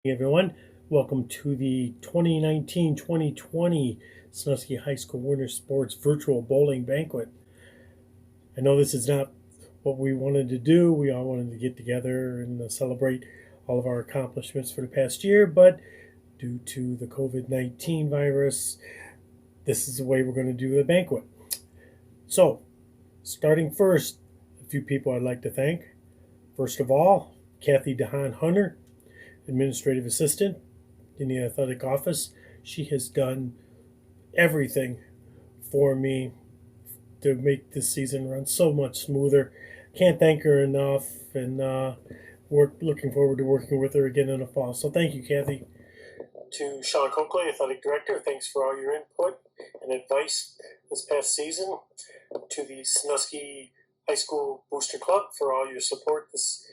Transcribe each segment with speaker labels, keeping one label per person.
Speaker 1: Hey everyone, welcome to the 2019-2020 Sandusky High School Winter Sports Virtual Bowling Banquet. I know this is not what we wanted to do. We all wanted to get together and celebrate all of our accomplishments for the past year, but due to the COVID-19 virus, this is the way we're going to do the banquet. So, starting first, a few people I'd like to thank. First of all, Kathy DeHaan Hunter, Administrative Assistant in the athletic office. She has done everything for me to make this season run so much smoother. Can't thank her enough, and we're looking forward to working with her again in the fall. So thank you, Kathy. To Sean Coakley, Athletic Director, thanks for all your input and advice this past season. To the Sandusky High School Booster Club for all your support this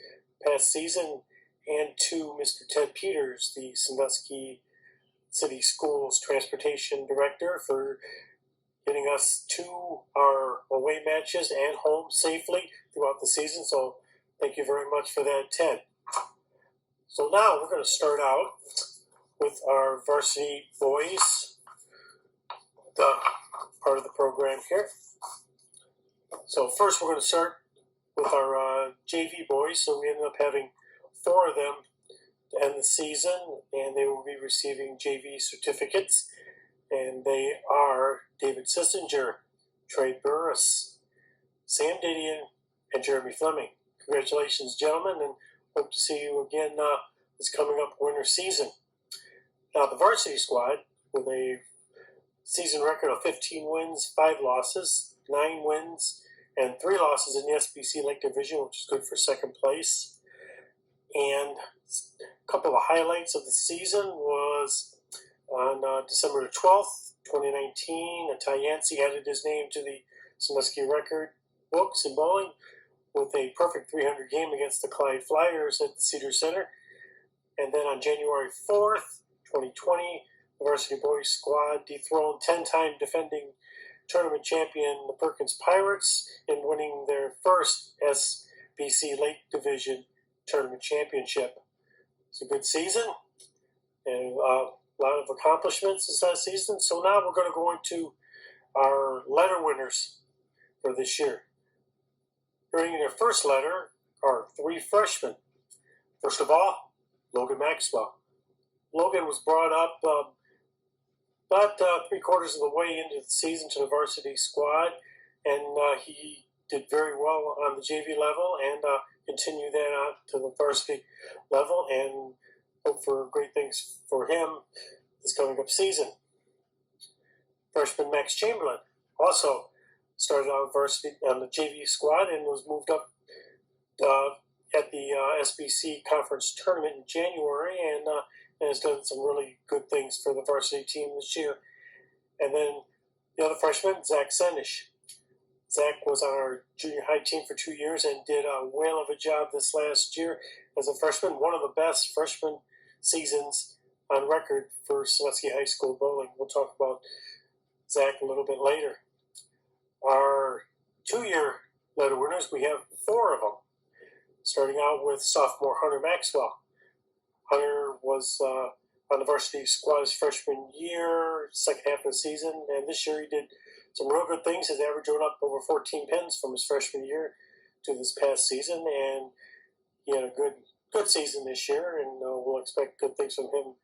Speaker 1: past season. And to Mr. Ted Peters, the Sandusky City Schools Transportation Director, for getting us to our away matches and home safely throughout the season. So thank you very much for that, Ted. So now we're going to start out with our varsity boys, the part of the program here. So first we're going to start with our JV boys. So we ended up having 4 of them to end the season, and they will be receiving JV certificates. And they are David Sissinger, Trey Burris, Sam Didion, and Jeremy Fleming. Congratulations, gentlemen, and hope to see you again this coming up winter season. Now, the varsity squad, with a season record of 15 wins, 5 losses, 9 wins, and 3 losses in the SBC Lake Division, which is good for second place. And a couple of highlights of the season was on December 12th, 2019, Ty Yancey added his name to the Sandusky record books in bowling with a perfect 300 game against the Clyde Flyers at the Cedar Center. And then on January 4th, 2020, the varsity boys squad dethroned 10-time defending tournament champion the Perkins Pirates in winning their first SBC Lake Division tournament championship. It's a good season and a lot of accomplishments this last season. So now we're going to go into our letter winners for this year. Earning their first letter are 3 freshmen. First of all, Logan Maxwell. Logan was brought up about 3/4 of the way into the season to the varsity squad, and he did very well on the JV level and continue that on to the varsity level, and hope for great things for him this coming up season. Freshman Max Chamberlain also started on varsity on the JV squad and was moved up at the SBC conference tournament in January, and has done some really good things for the varsity team this year. And then the other freshman, Zach Sendish. Zach was on our junior high team for 2 years and did a whale of a job this last year as a freshman. One of the best freshman seasons on record for Sandusky High School bowling. We'll talk about Zach a little bit later. Our 2-year letter winners, we have 4 of them. Starting out with sophomore Hunter Maxwell. Hunter was on the varsity squad his freshman year, second half of the season, and this year he did some real good things. His average went up over 14 pins from his freshman year to this past season, and he had a good season this year, and we'll expect good things from him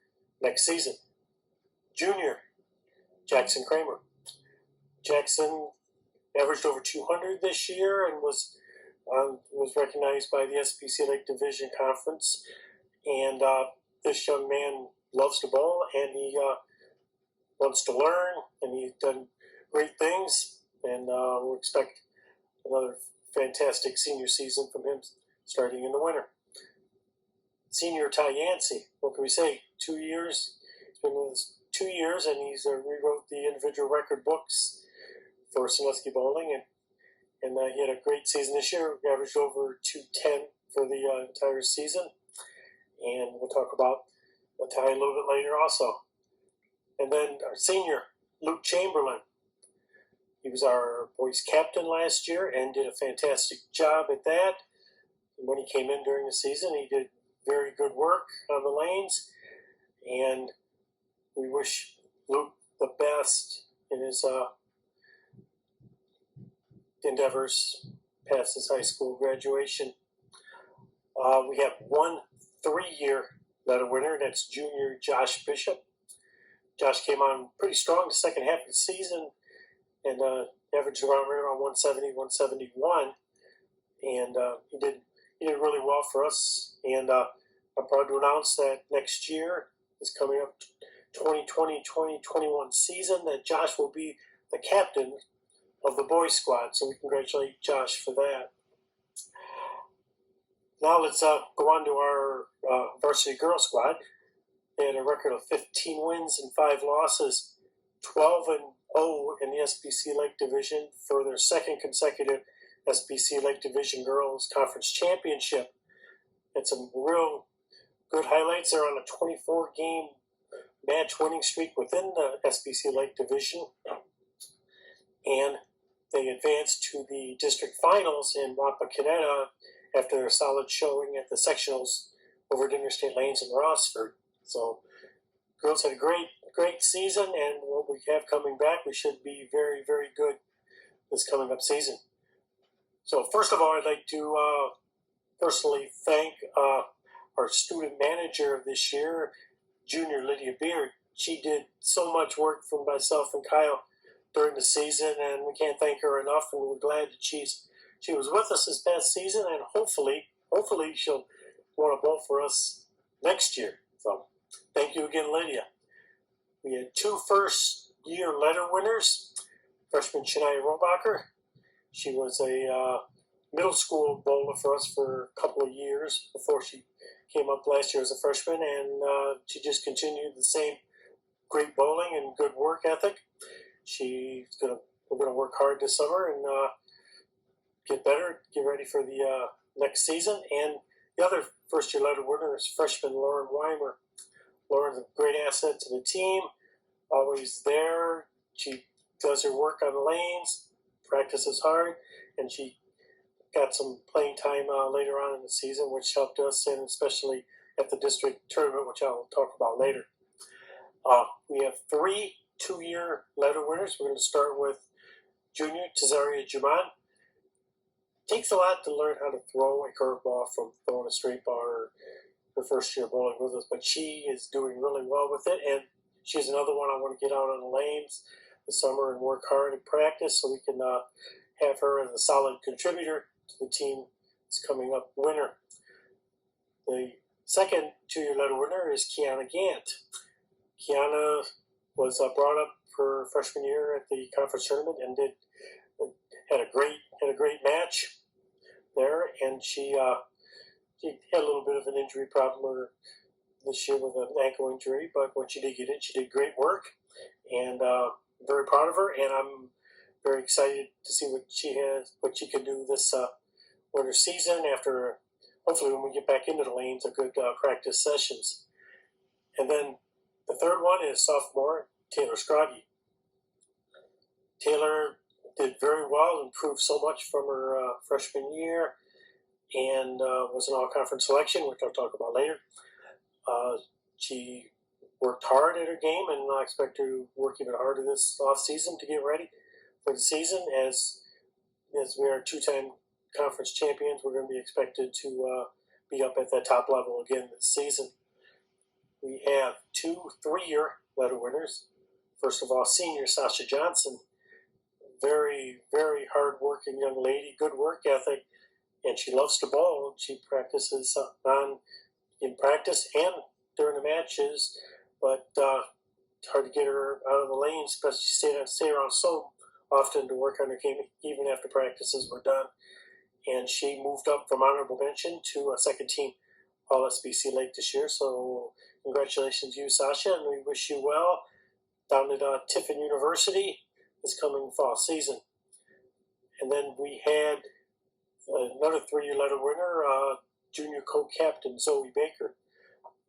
Speaker 1: next season. Junior, Jackson Kramer. Jackson averaged over 200 this year and was recognized by the SBC Lake Division Conference, and this young man loves to bowl, and he wants to learn, and he's done great things, and we'll expect another fantastic senior season from him starting in the winter. Senior Ty Yancey, what can we say? 2 years. He's been with us 2 years, and he's rewrote the individual record books for Sandusky bowling, and he had a great season this year. He averaged over 210 for the entire season, and we'll talk about Ty a little bit later also. And then our senior, Luke Chamberlain. He was our boys captain last year and did a fantastic job at that. And when he came in during the season, he did very good work on the lanes, and we wish Luke the best in his endeavors past his high school graduation. We have one 3-year letter winner, and that's junior Josh Bishop. Josh came on pretty strong the second half of the season and averaged around 170, 171, and he did really well for us. And I'm proud to announce that next year is coming up, 2020-2021 season, that Josh will be the captain of the boys squad. So we congratulate Josh for that. Now let's go on to our varsity girls squad. They had a record of 15 wins and 5 losses, 12-0 in the SBC Lake Division for their second consecutive SBC Lake Division Girls Conference Championship. And some real good highlights. They're on a 24-game match winning streak within the SBC Lake Division. And they advanced to the district finals in Wapakoneta after their solid showing at the sectionals over at Interstate Lanes in Rossford. So girls had a great season, and what we have coming back, we should be very, very good this coming up season. So first of all, I'd like to personally thank our student manager this year, junior Lydia Beard. She did so much work for myself and Kyle during the season, and we can't thank her enough, and we're glad that she was with us this past season, and hopefully she'll want a ball for us next year. So thank you again, Lydia. We had 2 first-year letter winners. Freshman Shania Robacher. She was a middle school bowler for us for a couple of years before she came up last year as a freshman, and she just continued the same great bowling and good work ethic. We're gonna work hard this summer and get better, get ready for the next season. And the other first-year letter winner is freshman Lauren Weimer. Lauren's a great asset to the team, always there. She does her work on the lanes, practices hard, and she got some playing time later on in the season, which helped us, and especially at the district tournament, which I'll talk about later. We have 3 2-year letter winners. We're going to start with junior Tazaria Juman. Takes a lot to learn how to throw a curveball from throwing a straight bar her first year bowling with us, but she is doing really well with it, and she's another one I want to get out on the lanes this summer and work hard and practice so we can have her as a solid contributor to the team that's coming up winner. The second 2-year letter winner is Gianna Gant. Gianna was brought up her freshman year at the conference tournament and had a great match there, and she had a little bit of an injury problem this year with an ankle injury, but when she did get it, she did great work, and I'm very proud of her, and I'm very excited to see what she can do this winter season after, hopefully when we get back into the lanes, a good practice sessions. And then the third one is sophomore Taylor Scroggy. Taylor did very well, improved so much from her freshman year, and was an all-conference selection, which I'll talk about later. She worked hard at her game, and I expect her to work even harder this off-season to get ready for the season. As we are 2-time conference champions, we're going to be expected to be up at that top level again this season. We have 2 3-year letter winners. First of all, senior Sascha Johnson. Very, very hard-working young lady, good work ethic, and she loves to bowl. She practices in practice and during the matches, but it's hard to get her out of the lane, especially stay around so often to work on her game, even after practices were done. And she moved up from honorable mention to a second-team All-SBC Lake this year, so congratulations to you, Sasha, and we wish you well down at Tiffin University this coming fall season. And then we had another 3-year letter winner, junior co-captain Zoe Baker.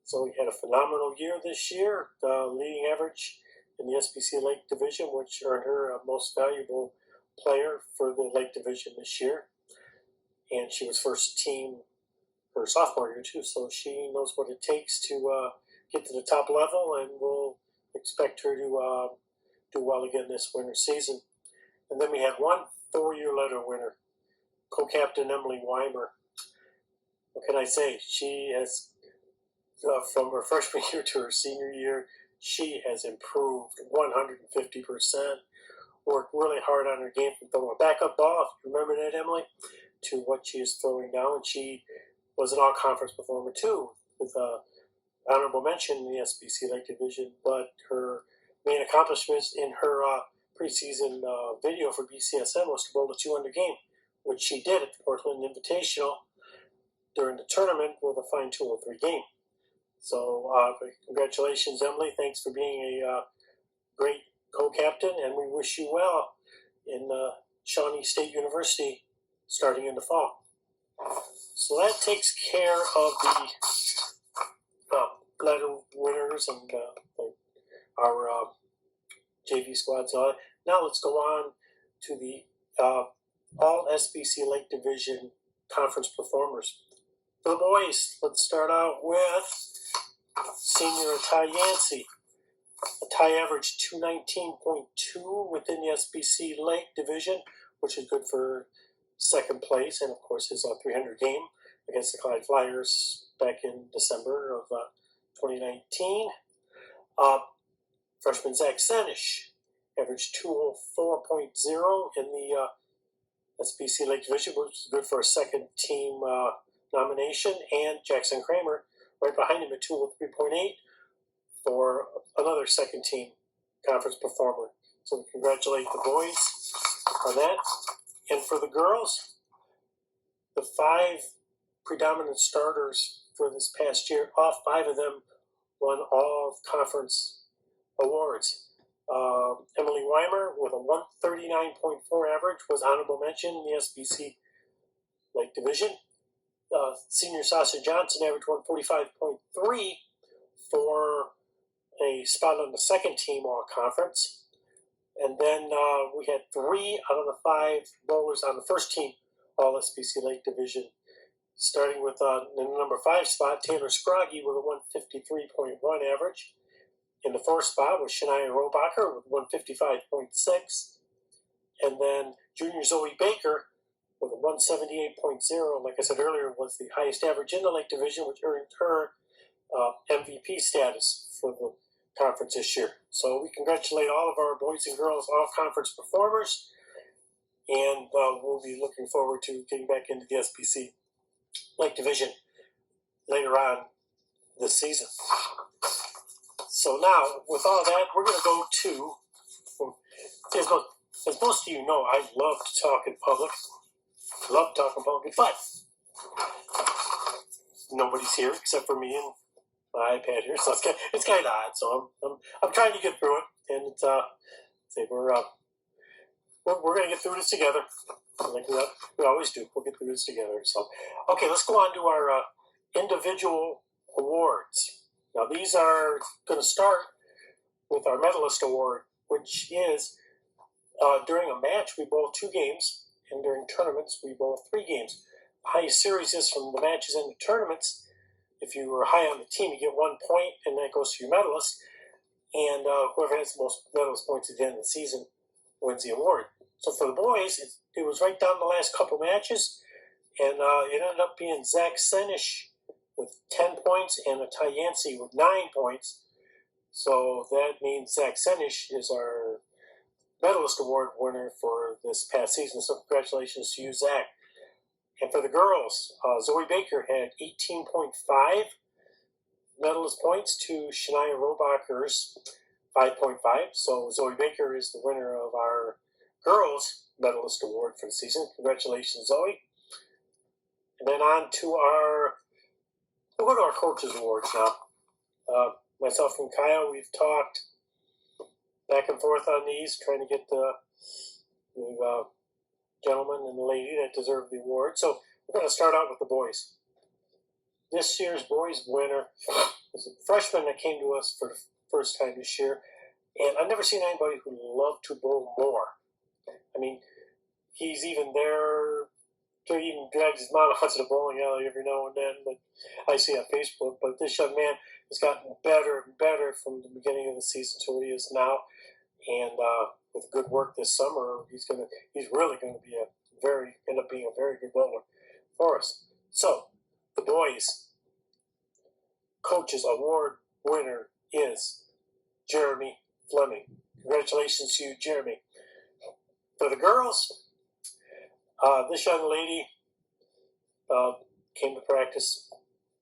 Speaker 1: Zoe had a phenomenal year this year, leading average in the SBC Lake Division, which earned her a most valuable player for the Lake Division this year. And she was first team her sophomore year too, so she knows what it takes to get to the top level, and we'll expect her to do well again this winter season. And then we had one 4-year letter winner, co-captain Emily Weimer. What can I say? She has, from her freshman year to her senior year, she has improved 150%. Worked really hard on her game from throwing a backup ball, if you remember that, Emily, to what she is throwing now. And she was an all-conference performer, too, with honorable mention in the SBC Lake Division. But her main accomplishments in her preseason video for BCSM was to bowl a 2-under game, which she did at the Portland Invitational during the tournament with a fine 203 game. So congratulations, Emily. Thanks for being a great co-captain, and we wish you well in Shawnee State University starting in the fall. So that takes care of the letter winners and our JV squads. Now let's go on to the all SBC Lake Division conference performers. For the boys, let's start out with senior Ty Yancey. Ty averaged 219.2 within the SBC Lake Division, which is good for second place, and of course his 300 game against the Clyde Flyers back in December of 2019. Freshman Zach Senish averaged 204.0 in the SBC Lake Division, which is good for a second team nomination, and Jackson Kramer right behind him at 203.8 for another second team conference performer. So we congratulate the boys on that. And for the girls, the 5 predominant starters for this past year, all 5 of them won all conference awards. Emily Weimer with a 139.4 average was honorable mention in the SBC Lake Division. Senior Sascha Johnson averaged 145.3 for a spot on the second team all conference. And then we had 3 out of the 5 bowlers on the first team all SBC Lake Division. Starting with the number 5 spot, Taylor Scroggy with a 153.1 average. In the 4th spot was Shania Robacher with 155.6. And then junior Zoe Baker with a 178.0, like I said earlier, was the highest average in the Lake Division, which earned her MVP status for the conference this year. So we congratulate all of our boys and girls all-conference performers, and we'll be looking forward to getting back into the SBC Lake Division later on this season. So now, with all that, we're going to go to, as most of you know, I love to talk in public. Love talking public, but nobody's here except for me and my iPad here, so it's kind of odd. So I'm trying to get through it, and it's we're going to get through this together, like we always do. We'll get through this together. So okay, let's go on to our individual awards. Now these are going to start with our Medalist Award, which is during a match we bowl 2 games. And during tournaments, we bowl 3 games. The highest series is from the matches and the tournaments. If you were high on the team, you get 1 point, and that goes to your medalist. And whoever has the most medalist points at the end of the season wins the award. So for the boys, it was right down the last couple matches, and it ended up being Zach Senish with 10 points and Ty Yancey with 9 points. So that means Zach Senish is our Medalist Award winner for this past season, so congratulations to you, Zach. And for the girls, Zoe Baker had 18.5 medalist points to Shania Robacher's 5.5, so Zoe Baker is the winner of our girls Medalist Award for the season. Congratulations, Zoe. And then on to we'll go to our Coaches Awards now. Myself and Kyle, we've talked back and forth on these, trying to get the gentleman and the lady that deserve the award. So we're going to start out with the boys. This year's boys winner was a freshman that came to us for the first time this year, and I've never seen anybody who loved to bowl more. I mean, he's even there even drags his mom out to the bowling alley every now and then, but I see on Facebook. But this young man has gotten better and better from the beginning of the season to what he is now, and with good work this summer, he's really going to be end up being a very good bowler for us. So the boys' coaches award winner is Jeremy Fleming. Congratulations to you, Jeremy. For the girls, this young lady came to practice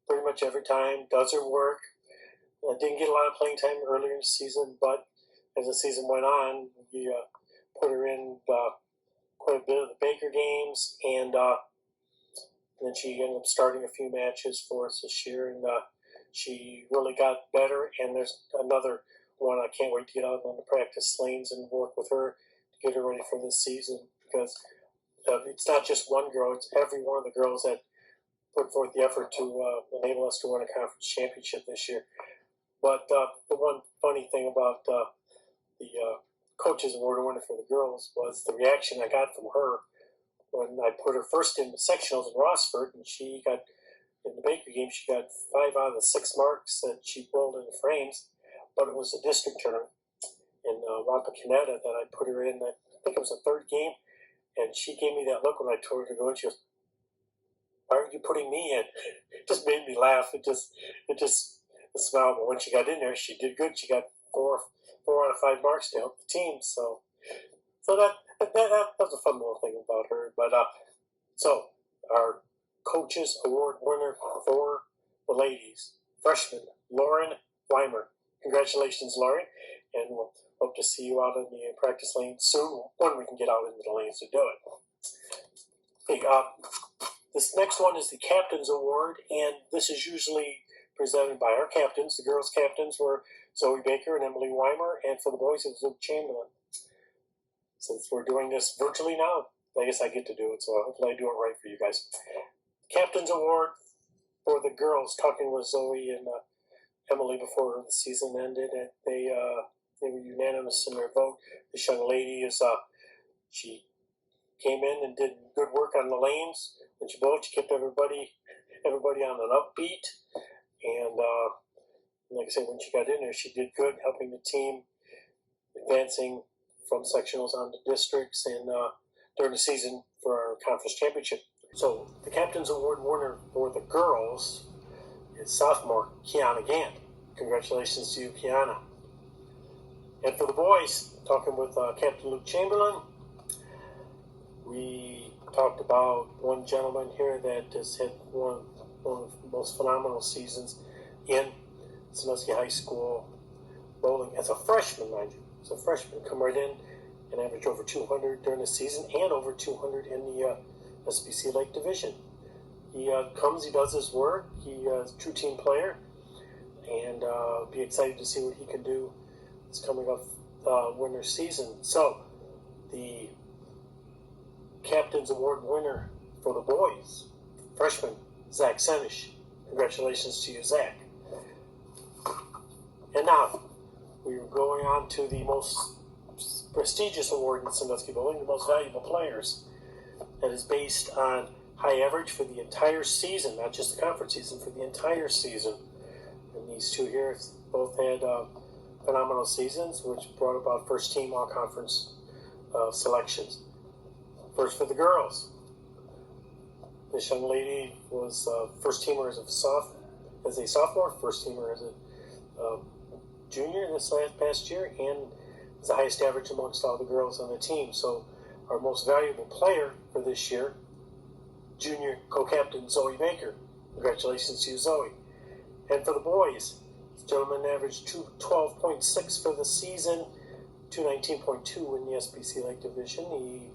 Speaker 1: pretty much every time, does her work. Didn't get a lot of playing time earlier in the season, but as the season went on, we put her in quite a bit of the Baker games, and then she ended up starting a few matches for us this year, and she really got better. And there's another one I can't wait to get out on the practice lanes and work with her to get her ready for this season, because it's not just one girl, it's every one of the girls that put forth the effort to enable us to win a conference championship this year. But the one funny thing about the coaches award winner for the girls was the reaction I got from her when I put her first in the sectionals in Rossford, and she got, in the Baker game, she got 5 out of the 6 marks that she bowled in the frames, but it was a district tournament in Wapakoneta that I put her in. I think it was the 3rd game, and she gave me that look when I told her to go, and she goes, "Why are you putting me in?" It just made me laugh. It just a smile. But when she got in there, she did good. She got 4 out of 5 marks to help the team. So that was a fun little thing about her. But so our coaches award winner for the ladies, freshman Lauren Weimer. Congratulations, Lauren, and we'll hope to see you out in the practice lane soon when we can get out into the lanes to do it. Okay, this next one is the Captain's Award, and this is usually presented by our captains. The girls' captains were Zoe Baker and Emily Weimer, and for the boys, it was Luke Chamberlain. Since we're doing this virtually now, I guess I get to do it, so hopefully I do it right for you guys. Captain's Award for the girls, talking with Zoe and Emily before the season ended, and they were unanimous in their vote. This young lady she came in and did good work on the lanes. When she bowled, she kept everybody on an upbeat. And like I said, when she got in there, she did good, helping the team advancing from sectionals on to districts and during the season for our conference championship. So the Captain's Award winner for the girls is sophomore Gianna Gant. Congratulations to you, Gianna. And for the boys, talking with Captain Luke Chamberlain, we talked about one gentleman here that has had one of the most phenomenal seasons in Sandusky High School bowling as a freshman, mind you. As a freshman, come right in and average over 200 during the season and over 200 in the SBC Lake Division. He comes, he does his work, he is a true team player, and be excited to see what he can do this coming up winter season. So, the Captain's Award winner for the boys, freshman Zach Senish. Congratulations to you, Zach. And now, we are going on to the most prestigious award in Sandusky bowling, the most valuable players. That is based on high average for the entire season, not just the conference season, for the entire season. And these two here both had phenomenal seasons, which brought about first team all conference selections. First for the girls. This young lady was first teamer as a sophomore, first teamer as a junior this past year, and is the highest average amongst all the girls on the team. So our most valuable player for this year, junior co-captain Zoe Baker. Congratulations to you, Zoe. And for the boys, this gentleman averaged 212.6 for the season, 219.2 in the SBC Lake Division. He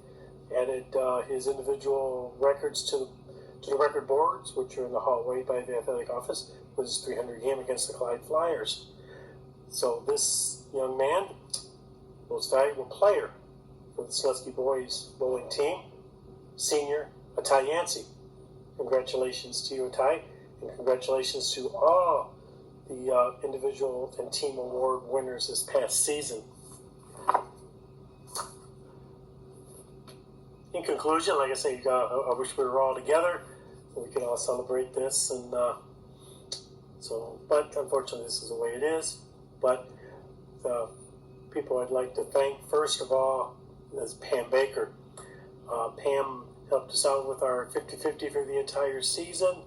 Speaker 1: added his individual records to the record boards, which are in the hallway by the athletic office, with his 300 game against the Clyde Flyers. So this young man, most valuable player for the Sandusky boys bowling team, senior Atai Yancey. Congratulations to you, Atai, and congratulations to all the individual and team award winners this past season. in conclusion, like I say, I wish we were all together so we could all celebrate this. And but unfortunately, this is the way it is. But the people I'd like to thank, first of all, is Pam Baker. Pam helped us out with our 50-50 for the entire season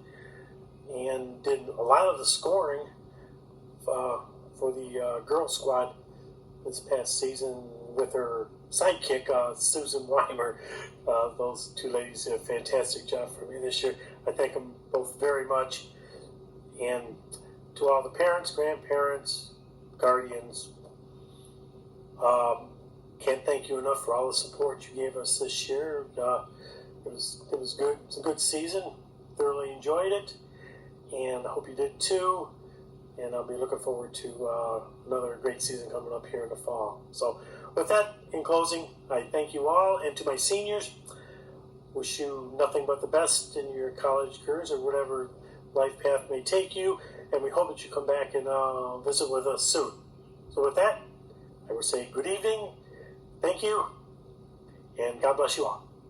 Speaker 1: and did a lot of the scoring for the girls squad this past season with her sidekick, Susan Weimer. Those two ladies did a fantastic job for me this year. I thank them both very much. And to all the parents, grandparents, guardians, can't thank you enough for all the support you gave us this year. It was good. It's a good season. Thoroughly enjoyed it, and I hope you did too. And I'll be looking forward to another great season coming up here in the fall. So with that, in closing, I thank you all, and to my seniors, wish you nothing but the best in your college careers or whatever life path may take you, and we hope that you come back and visit with us soon. So with that, I will say good evening, thank you, and God bless you all.